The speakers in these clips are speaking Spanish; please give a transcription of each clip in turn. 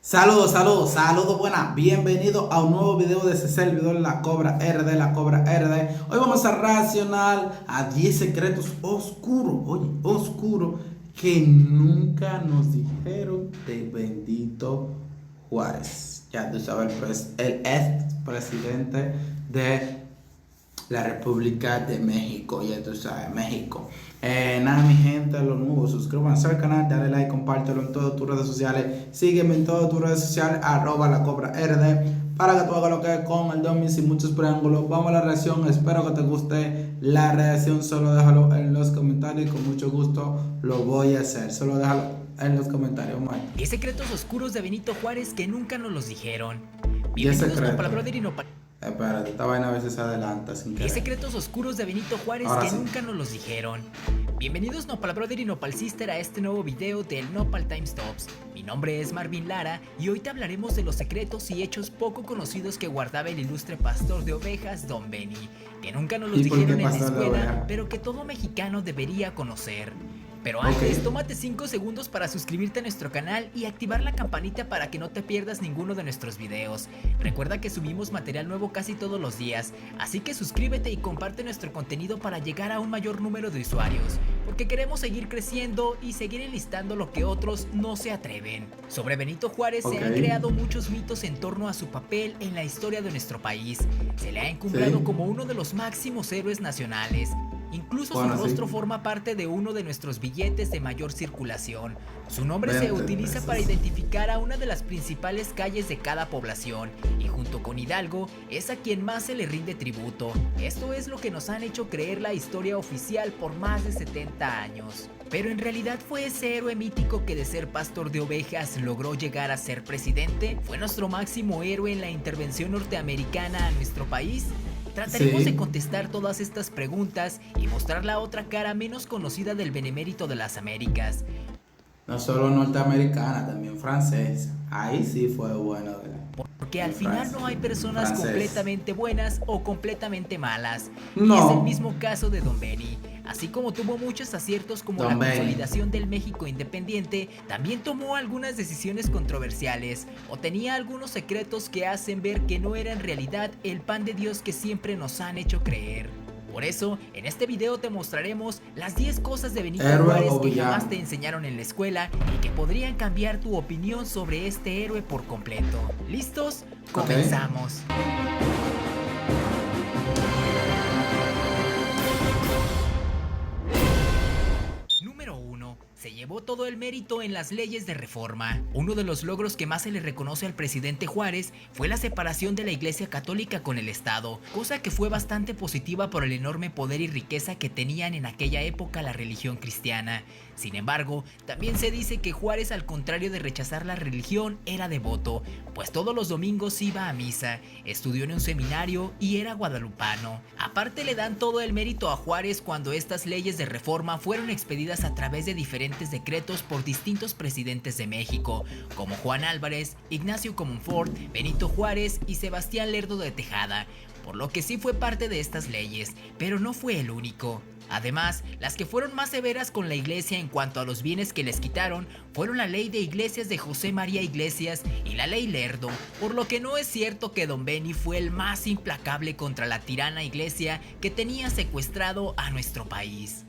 Saludos, buenas. Bienvenido a un nuevo video de ese servidor La Cobra RD, La Cobra RD. Hoy vamos a reaccionar a 10 secretos oscuros, oye, oscuros, que nunca nos dijeron de Benito Juárez. Ya tú sabes, el ex presidente de la República de México, ya tú sabes, México. Nada, mi gente, lo nuevo, suscríbanse al canal, dale like, compártelo en todas tus redes sociales, sígueme en todas tus redes sociales, la cobra RD, para que tú hagas lo que es con el domin sin muchos preámbulos. Vamos a la reacción, espero que te guste la reacción, solo déjalo en los comentarios y con mucho gusto lo voy a hacer, solo déjalo en los comentarios. Vamos a ver. 10 secretos oscuros de Benito Juárez que nunca nos los dijeron. 10 Bienvenidos a secretos. Nopal y Nopal. Espérate, esta vaina a veces se adelanta sin 10 querer. secretos oscuros de Benito Juárez Ahora que sí. nunca nos los dijeron. Bienvenidos Nopal Brother y Nopal Sister a este nuevo video del Nopal Time Stops. Mi nombre es Marvin Lara y hoy te hablaremos de los secretos y hechos poco conocidos que guardaba el ilustre pastor de ovejas Don Benny, que nunca nos los ¿Y por qué dijeron en la pastor de escuela, oveja? pero que todo mexicano debería conocer. Pero antes, tómate 5 segundos para suscribirte a nuestro canal y activar la campanita para que no te pierdas ninguno de nuestros videos. Recuerda que subimos material nuevo casi todos los días, así que suscríbete y comparte nuestro contenido para llegar a un mayor número de usuarios, porque queremos seguir creciendo y seguir enlistando lo que otros no se atreven. Sobre Benito Juárez se han creado muchos mitos en torno a su papel en la historia de nuestro país. Se le ha encumbrado como uno de los máximos héroes nacionales. Incluso su rostro forma parte de uno de nuestros billetes de mayor circulación. Su nombre se utiliza para identificar a una de las principales calles de cada población, y junto con Hidalgo es a quien más se le rinde tributo. Esto es lo que nos han hecho creer la historia oficial por más de 70 años. Pero en realidad fue ese héroe mítico que de ser pastor de ovejas logró llegar a ser presidente. ¿Fue nuestro máximo héroe en la intervención norteamericana a nuestro país? Trataremos de contestar todas estas preguntas y mostrar la otra cara menos conocida del benemérito de las Américas. No solo norteamericana, también francesa. Ahí sí fue bueno. Porque al final no hay personas completamente buenas o completamente malas. No. Y es el mismo caso de Don Benny. Así como tuvo muchos aciertos como la consolidación del México independiente, también tomó algunas decisiones controversiales o tenía algunos secretos que hacen ver que no era en realidad el pan de Dios que siempre nos han hecho creer. Por eso, en este video te mostraremos las 10 cosas de Benito Juárez que jamás te enseñaron en la escuela y que podrían cambiar tu opinión sobre este héroe por completo. ¿Listos? Comenzamos. Número 1. Se llevó todo el mérito en las leyes de reforma. Uno de los logros que más se le reconoce al presidente Juárez fue la separación de la Iglesia Católica con el Estado, cosa que fue bastante positiva por el enorme poder y riqueza que tenían en aquella época la religión cristiana. Sin embargo, también se dice que Juárez, al contrario de rechazar la religión, era devoto, pues todos los domingos iba a misa, estudió en un seminario y era guadalupano. Aparte, le dan todo el mérito a Juárez cuando estas leyes de reforma fueron expedidas a través de diferentes decretos por distintos presidentes de México, como Juan Álvarez, Ignacio Comonfort, Benito Juárez y Sebastián Lerdo de Tejada, por lo que sí fue parte de estas leyes, pero no fue el único. Además, las que fueron más severas con la iglesia en cuanto a los bienes que les quitaron fueron la ley de iglesias de José María Iglesias y la ley Lerdo, por lo que no es cierto que Don Benny fue el más implacable contra la tirana iglesia que tenía secuestrado a nuestro país.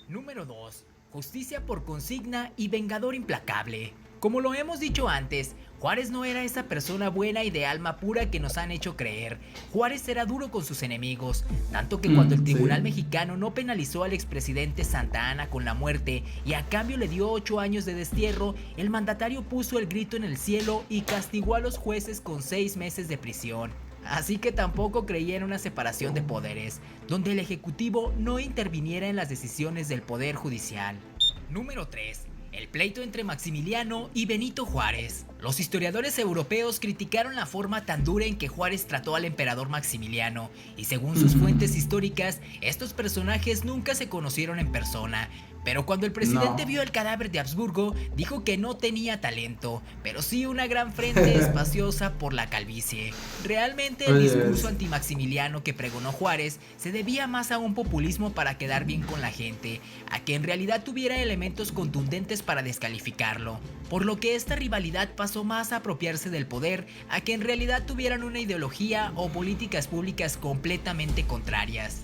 Número 2. Justicia por consigna y vengador implacable. Como lo hemos dicho antes, Juárez no era esa persona buena y de alma pura que nos han hecho creer. Juárez era duro con sus enemigos, tanto que cuando el tribunal mexicano no penalizó al expresidente Santa Anna con la muerte y a cambio le dio 8 años de destierro, el mandatario puso el grito en el cielo y castigó a los jueces con 6 meses de prisión. Así que tampoco creía en una separación de poderes, donde el ejecutivo no interviniera en las decisiones del poder judicial. Número 3. El pleito entre Maximiliano y Benito Juárez. Los historiadores europeos criticaron la forma tan dura en que Juárez trató al emperador Maximiliano, y según sus fuentes históricas, estos personajes nunca se conocieron en persona. Pero cuando el presidente vio el cadáver de Habsburgo, dijo que no tenía talento, pero sí una gran frente espaciosa por la calvicie. Realmente el discurso antimaximiliano que pregonó Juárez se debía más a un populismo para quedar bien con la gente, a que en realidad tuviera elementos contundentes para descalificarlo. por lo que esta rivalidad pasó más a apropiarse del poder a que en realidad tuvieran una ideología o políticas públicas completamente contrarias.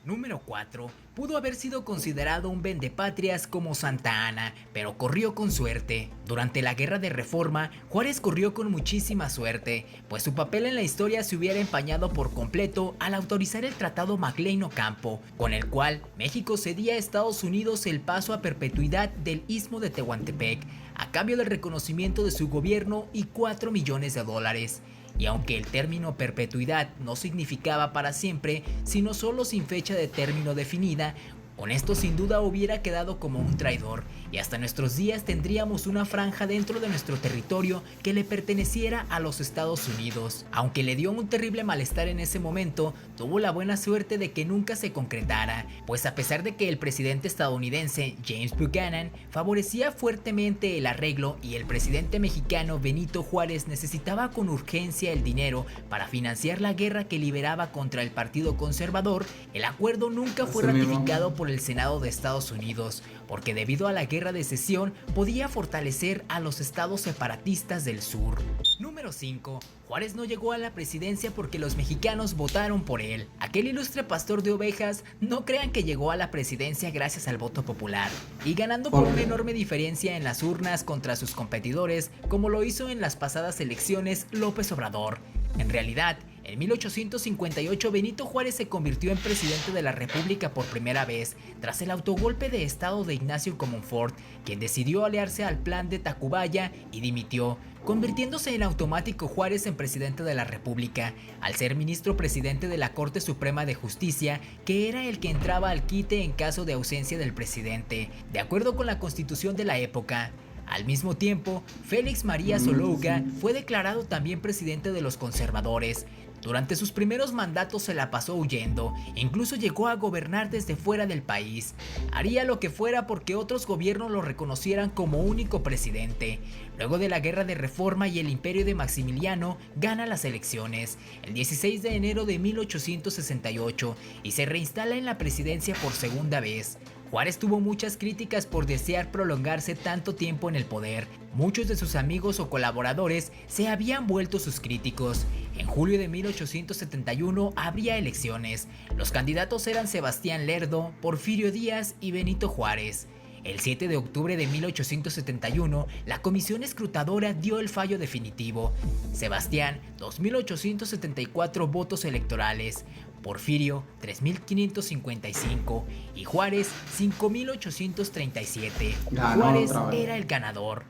Número 4. Pudo haber sido considerado un vendepatrias como Santa Anna, pero corrió con suerte. Durante la Guerra de Reforma, Juárez corrió con muchísima suerte, pues su papel en la historia se hubiera empañado por completo al autorizar el Tratado Maclean-Ocampo, con el cual México cedía a Estados Unidos el paso a perpetuidad del Istmo de Tehuantepec, a cambio del reconocimiento de su gobierno y $4 millones. Y aunque el término perpetuidad no significaba para siempre, sino solo sin fecha de término definida, con esto sin duda hubiera quedado como un traidor, y hasta nuestros días tendríamos una franja dentro de nuestro territorio que le perteneciera a los Estados Unidos. Aunque le dio un terrible malestar en ese momento, tuvo la buena suerte de que nunca se concretara, pues a pesar de que el presidente estadounidense James Buchanan favorecía fuertemente el arreglo y el presidente mexicano Benito Juárez necesitaba con urgencia el dinero para financiar la guerra que liberaba contra el Partido Conservador, el acuerdo nunca fue ratificado por el Senado de Estados Unidos, porque debido a la guerra de secesión podía fortalecer a los estados separatistas del sur. Número 5. Juárez no llegó a la presidencia porque los mexicanos votaron por él. Aquel ilustre pastor de ovejas, no crean que llegó a la presidencia gracias al voto popular, y ganando por una enorme diferencia en las urnas contra sus competidores, como lo hizo en las pasadas elecciones López Obrador. En realidad, en 1858 Benito Juárez se convirtió en presidente de la República por primera vez, tras el autogolpe de estado de Ignacio Comonfort, quien decidió aliarse al plan de Tacubaya y dimitió, convirtiéndose en automático Juárez en presidente de la República, al ser ministro presidente de la Corte Suprema de Justicia, que era el que entraba al quite en caso de ausencia del presidente, de acuerdo con la constitución de la época. Al mismo tiempo, Félix María Solórzano fue declarado también presidente de los conservadores. Durante sus primeros mandatos se la pasó huyendo, incluso llegó a gobernar desde fuera del país. Haría lo que fuera porque otros gobiernos lo reconocieran como único presidente. Luego de la Guerra de Reforma y el imperio de Maximiliano, gana las elecciones, el 16 de enero de 1868, y se reinstala en la presidencia por segunda vez. Juárez tuvo muchas críticas por desear prolongarse tanto tiempo en el poder. Muchos de sus amigos o colaboradores se habían vuelto sus críticos. En julio de 1871 habría elecciones. Los candidatos eran Sebastián Lerdo, Porfirio Díaz y Benito Juárez. El 7 de octubre de 1871, la comisión escrutadora dio el fallo definitivo. Sebastián, 2.874 votos electorales. Porfirio, 3.555 y Juárez, 5.837. Juárez era el ganador.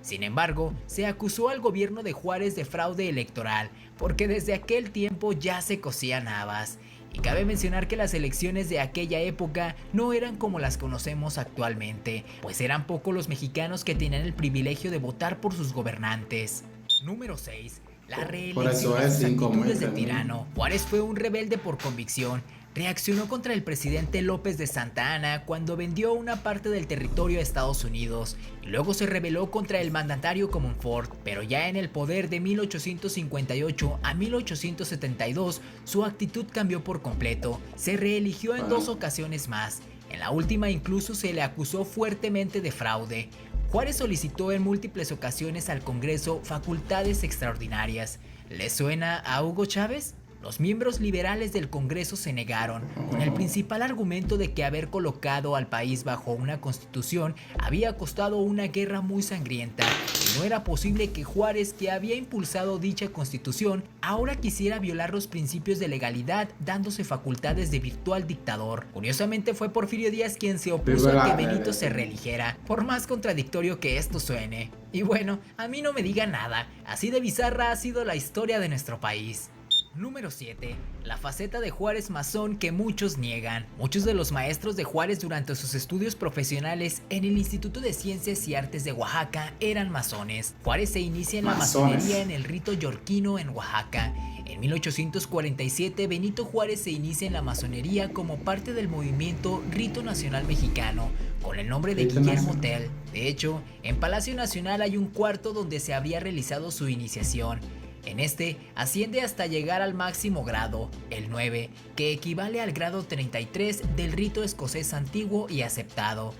Sin embargo, se acusó al gobierno de Juárez de fraude electoral, porque desde aquel tiempo ya se cosían habas. Y cabe mencionar que las elecciones de aquella época no eran como las conocemos actualmente, pues eran pocos los mexicanos que tenían el privilegio de votar por sus gobernantes. Número 6. La reelección de sus actitudes de tirano. Juárez fue un rebelde por convicción. Reaccionó contra el presidente López de Santa Anna cuando vendió una parte del territorio a Estados Unidos, y luego se rebeló contra el mandatario Comonfort, pero ya en el poder de 1858 a 1872 su actitud cambió por completo. Se reeligió en 2 ocasiones más. En la última incluso se le acusó fuertemente de fraude. Juárez solicitó en múltiples ocasiones al Congreso facultades extraordinarias. ¿Les suena a Hugo Chávez? Los miembros liberales del Congreso se negaron, con el principal argumento de que haber colocado al país bajo una constitución había costado una guerra muy sangrienta, y no era posible que Juárez, que había impulsado dicha constitución, ahora quisiera violar los principios de legalidad dándose facultades de virtual dictador. Curiosamente fue Porfirio Díaz quien se opuso a que Benito se reeligiera, por más contradictorio que esto suene. Y bueno, a mí no me diga nada, así de bizarra ha sido la historia de nuestro país. Número 7. La faceta de Juárez masón que muchos niegan. Muchos de los maestros de Juárez durante sus estudios profesionales en el Instituto de Ciencias y Artes de Oaxaca eran masones. Juárez se inicia en la masonería en el rito yorquino en Oaxaca. En 1847 Benito Juárez se inicia en la masonería como parte del movimiento Rito Nacional Mexicano, con el nombre de Guillermo Tell. De hecho, en Palacio Nacional hay un cuarto donde se habría realizado su iniciación. En este asciende hasta llegar al máximo grado, el 9, que equivale al grado 33 del rito escocés antiguo y aceptado.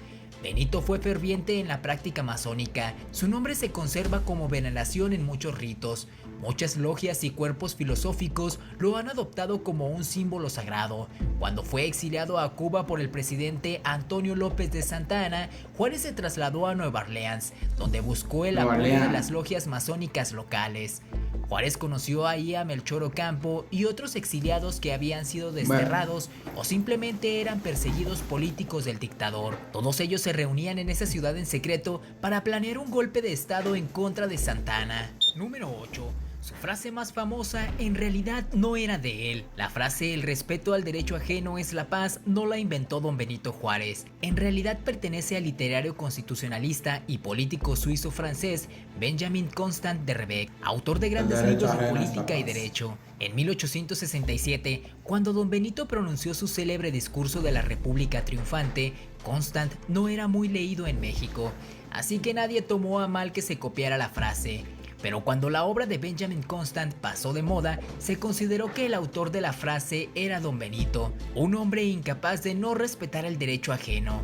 Benito fue ferviente en la práctica masónica. Su nombre se conserva como veneración en muchos ritos. Muchas logias y cuerpos filosóficos lo han adoptado como un símbolo sagrado. Cuando fue exiliado a Cuba por el presidente Antonio López de Santa Anna, Juárez se trasladó a Nueva Orleans, donde buscó el apoyo de las logias masónicas locales. Juárez conoció ahí a Melchor Ocampo y otros exiliados que habían sido desterrados o simplemente eran perseguidos políticos del dictador. Todos ellos se reunían en esa ciudad en secreto para planear un golpe de estado en contra de Santa Anna. Número 8. Su frase más famosa en realidad no era de él. La frase "el respeto al derecho ajeno es la paz" no la inventó don Benito Juárez. En realidad pertenece al literario constitucionalista y político suizo-francés Benjamin Constant de Rebecque, autor de grandes libros de política y derecho. En 1867, cuando don Benito pronunció su célebre discurso de la República Triunfante, Constant no era muy leído en México, así que nadie tomó a mal que se copiara la frase. Pero cuando la obra de Benjamin Constant pasó de moda, se consideró que el autor de la frase era don Benito, un hombre incapaz de no respetar el derecho ajeno.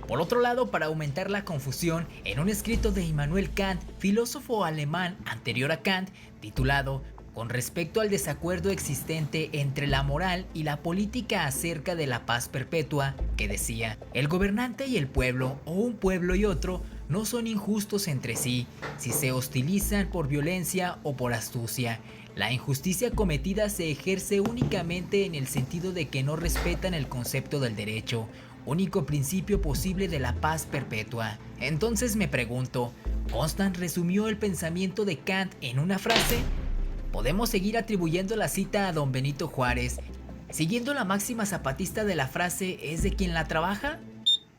Por otro lado, para aumentar la confusión, en un escrito de Immanuel Kant, filósofo alemán anterior a Kant, titulado "Con respecto al desacuerdo existente entre la moral y la política acerca de la paz perpetua", que decía: "El gobernante y el pueblo, o un pueblo y otro, no son injustos entre sí, si se hostilizan por violencia o por astucia. La injusticia cometida se ejerce únicamente en el sentido de que no respetan el concepto del derecho, único principio posible de la paz perpetua". Entonces me pregunto, ¿Constant resumió el pensamiento de Kant en una frase? Podemos seguir atribuyendo la cita a don Benito Juárez, siguiendo la máxima zapatista de la frase "es de quien la trabaja".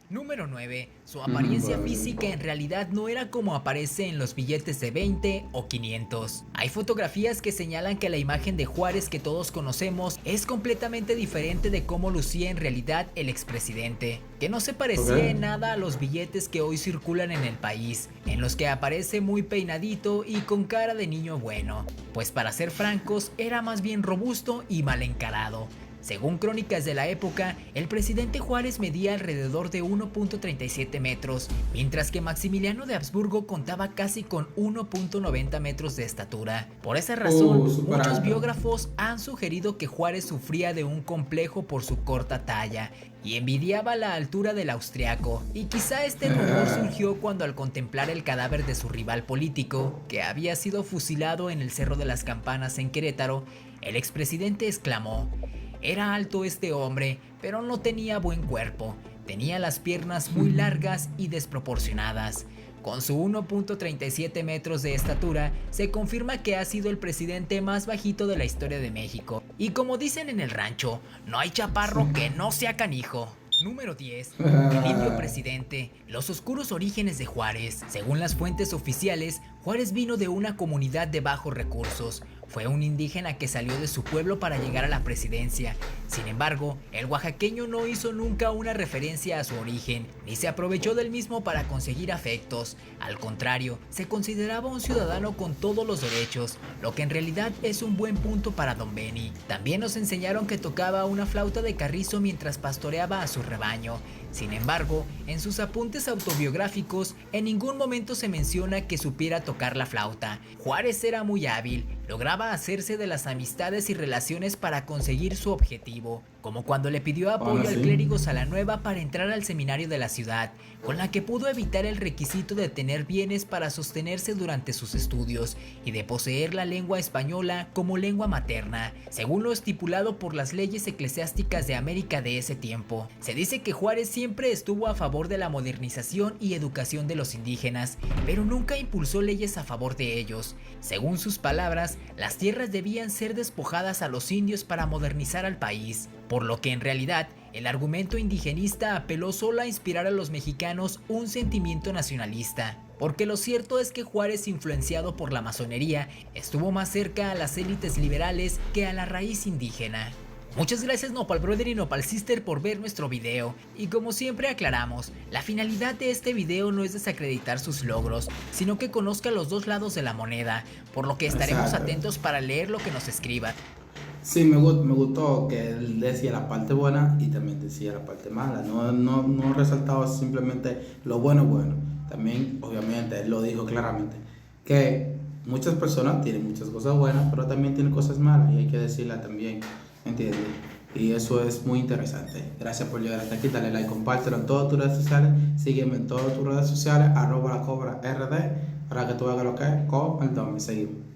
Número 9. Su apariencia física en realidad no era como aparece en los billetes de 20 o 500. Hay fotografías que señalan que la imagen de Juárez que todos conocemos es completamente diferente de cómo lucía en realidad el expresidente, que no se parecía en nada a los billetes que hoy circulan en el país, en los que aparece muy peinadito y con cara de niño bueno. Pues para ser francos, era más bien robusto y mal encarado. Según crónicas de la época, el presidente Juárez medía alrededor de 1.37 metros, mientras que Maximiliano de Habsburgo contaba casi con 1.90 metros de estatura. Por esa razón, muchos biógrafos han sugerido que Juárez sufría de un complejo por su corta talla y envidiaba la altura del austriaco, y quizá este rumor surgió cuando, al contemplar el cadáver de su rival político, que había sido fusilado en el Cerro de las Campanas en Querétaro, el expresidente exclamó: "Era alto este hombre, pero no tenía buen cuerpo. Tenía las piernas muy largas y desproporcionadas". Con su 1.37 metros de estatura, se confirma que ha sido el presidente más bajito de la historia de México. Y como dicen en el rancho, no hay chaparro que no sea canijo. Número 10. El indio presidente. Los oscuros orígenes de Juárez. Según las fuentes oficiales, Juárez vino de una comunidad de bajos recursos. Fue un indígena que salió de su pueblo para llegar a la presidencia. Sin embargo, el oaxaqueño no hizo nunca una referencia a su origen, ni se aprovechó del mismo para conseguir afectos. Al contrario, se consideraba un ciudadano con todos los derechos, lo que en realidad es un buen punto para don Beni. También nos enseñaron que tocaba una flauta de carrizo mientras pastoreaba a su rebaño. Sin embargo, en sus apuntes autobiográficos, en ningún momento se menciona que supiera tocar la flauta. Juárez era muy hábil, lograba hacerse de las amistades y relaciones para conseguir su objetivo, como cuando le pidió apoyo al clérigo Salanueva para entrar al seminario de la ciudad, con la que pudo evitar el requisito de tener bienes para sostenerse durante sus estudios y de poseer la lengua española como lengua materna, según lo estipulado por las leyes eclesiásticas de América de ese tiempo. Se dice que Juárez siempre estuvo a favor de la modernización y educación de los indígenas, pero nunca impulsó leyes a favor de ellos. Según sus palabras, las tierras debían ser despojadas a los indios para modernizar al país, por lo que en realidad el argumento indigenista apeló solo a inspirar a los mexicanos un sentimiento nacionalista, porque lo cierto es que Juárez, influenciado por la masonería, estuvo más cerca a las élites liberales que a la raíz indígena. Muchas gracias Nopal Brother y Nopal Sister por ver nuestro video, y como siempre aclaramos, la finalidad de este video no es desacreditar sus logros, sino que conozca los dos lados de la moneda, por lo que estaremos atentos para leer lo que nos escriban. Sí, me gustó que él decía la parte buena y también decía la parte mala. No resaltaba simplemente lo bueno bueno. También, obviamente, él lo dijo claramente, que muchas personas tienen muchas cosas buenas, pero también tienen cosas malas y hay que decirla también, ¿entiendes? Y eso es muy interesante. Gracias por llegar hasta aquí. Dale like, compártelo en todas tus redes sociales. Sígueme en todas tus redes sociales, @lacobra rd, para que tú hagas lo que es con el Domi. Seguimos.